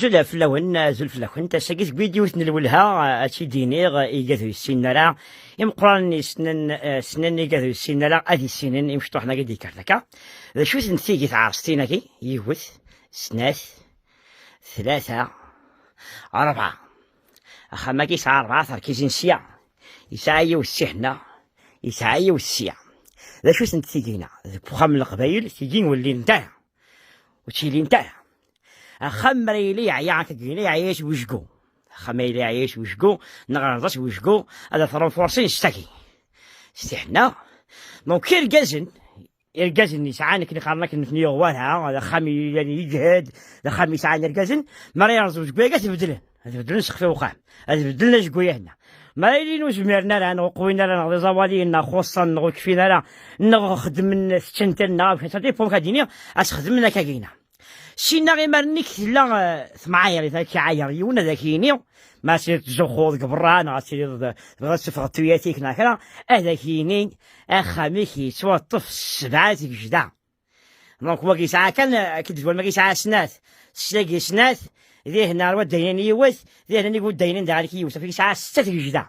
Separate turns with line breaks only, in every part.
زول فلاون تساقيت فيديو نلولها اتشي دينيغ إيجاثو السنة يمقران سنن إيجاثو السنة أدي السنن يمشطوحنا قد يكارتكا ذا شو تنتيجي تعرستينا كي يوث سناث ثلاثة أربعة أخا كيسعى أربعة تركيزين سيا يسعى والسحنة يسعى والسيا ذا شو تنتيجينا ذا بوخام القبايل تيجين واللي نتاع وتشيلي نتاع خمريلي عياك قيلي عيش وشقو خميلي عيش وشقو نغرضش وشقو هذا فرنفورسين اشتكي استحنا ممكن الجزن يسعانك اللي خرناك نفنيو والها هذا خامي يعني يجهد هذا خامي يسعان الجزن ما يرزو شقو قاس يبدلن هذا بدلن سخفي وقام هذا بدلنا شقو هنا ما يلين وزمرنا لا نقوينا لا نغضي زوالينا خصا نغكفينا لا نخدم من ستنتنا فهمتي فوق هاديني اسخدمنا كاكينا سينا غير مرنيك لا ثمعاير ذاك عايريون ذاكيني ما سير تزخوض قبران غاسير غاسفغ توياتيك ناكرا هذاكيني اخاميكي سوا الطف سبعات جدا دونك هو كيسعى كان كتقول ما كيسعى سنات سلاقي سنات ذيه نار ودينين يوث ذيه نيقول ودينين دارك يوث في كيسعى ستة جدا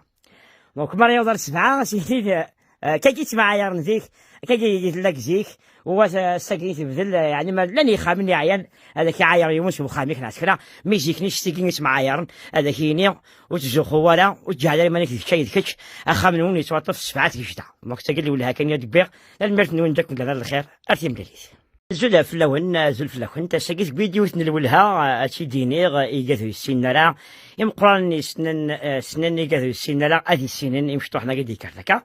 دونك مرة يوضر سبعة سيدي كي تسمع يا رنزيك كي يتلاك زيك هو ساكن تبذل يعني ما لن يخامني عيان هذاك عاير يومس وخاميك ناسكرا ما يجيكنيش ساكن يسمع عيارن هذاك يني وتزوخ ولا وتجعل ما نك شي دكش اخامنوني توطف سبعات كشتا ما كنت قال لي ولا كان يدبير المرت نون داك كذا الخير ارتي مليت زول فلاون تساقيت فيديو نلولها اتشي دينيغ إيجاثو السنة يمقران سنن إيجاثو السنة أدي السنن يمشطوحنا قد يكارتكا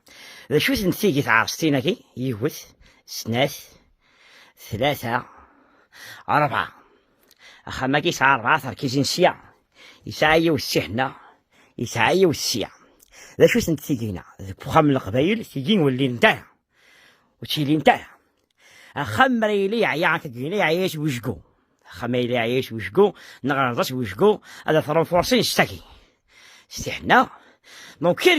ذا شو تنتيجي تعرستينا كي يوث سناث ثلاثة أربعة أخا كيسعى أربعة تركيزين سيا يسعى والسحنة يسعى والسيا ذا شو تنتيجينا ذا بوخام القبايل تيجين واللي نتاع وتشيلي نتاع خمريلي عياك قيلي عيش وشقو خميلي عيش وشقو نغرضش وشقو هذا فرنفورسين اشتكي استحنا ممكن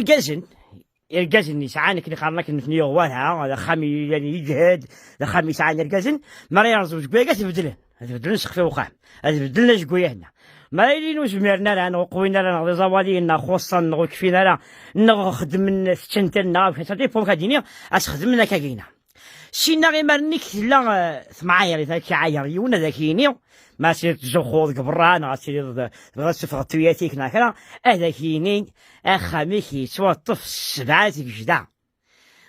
الجزن يسعانك اللي خرناك نفنيو والها هذا خامي يعني يجهد هذا خامي يسعان الجزن ما يرزو شقو قاس يبدلن هذا بدلن سخفي وقام هذا بدلنا شقو هنا ما يلين وزمرنا لا نقوينا لا نغضي زوالينا خصا نغكفينا لا نخدم من ستنتنا فهمتي فوق هاديني اسخدمنا كاكينا سينا غير مرنيك لا ثمعاير ذاك عايريون ذاكيني ما سير تزخوض قبران غاسير غاسفغ توياتيك ناكرا هذاكيني اخاميكي سوا الطف سبعات جدا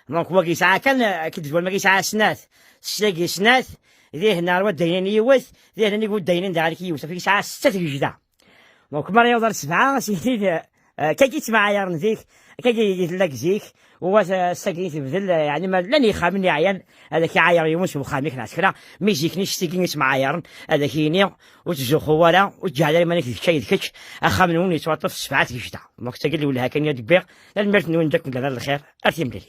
دونك هو كيسعى كان كتقول ما كيسعى سنات سلاقي سنات ذيه نار ودينين يوث ذيه نيقول دينين دارك يوث في كيسعى ستة جدا دونك مرة يوضر سبعة سيدي كي تسمع يا رنزيك كي يتلاك زيك هو ساكن تبذل يعني ما لن يخامني عيان هذاك عاير يومس وخاميك ناسكرا ما يجيكنيش ساكن يسمع عيارن هذاك يني وتزوخ ولا وتجعل ما نك شي دكش اخامنوني توطف سبعات كشتا ما كنت قال لي ولا كان يدبير المرت نون داك كذا الخير ارتي مليت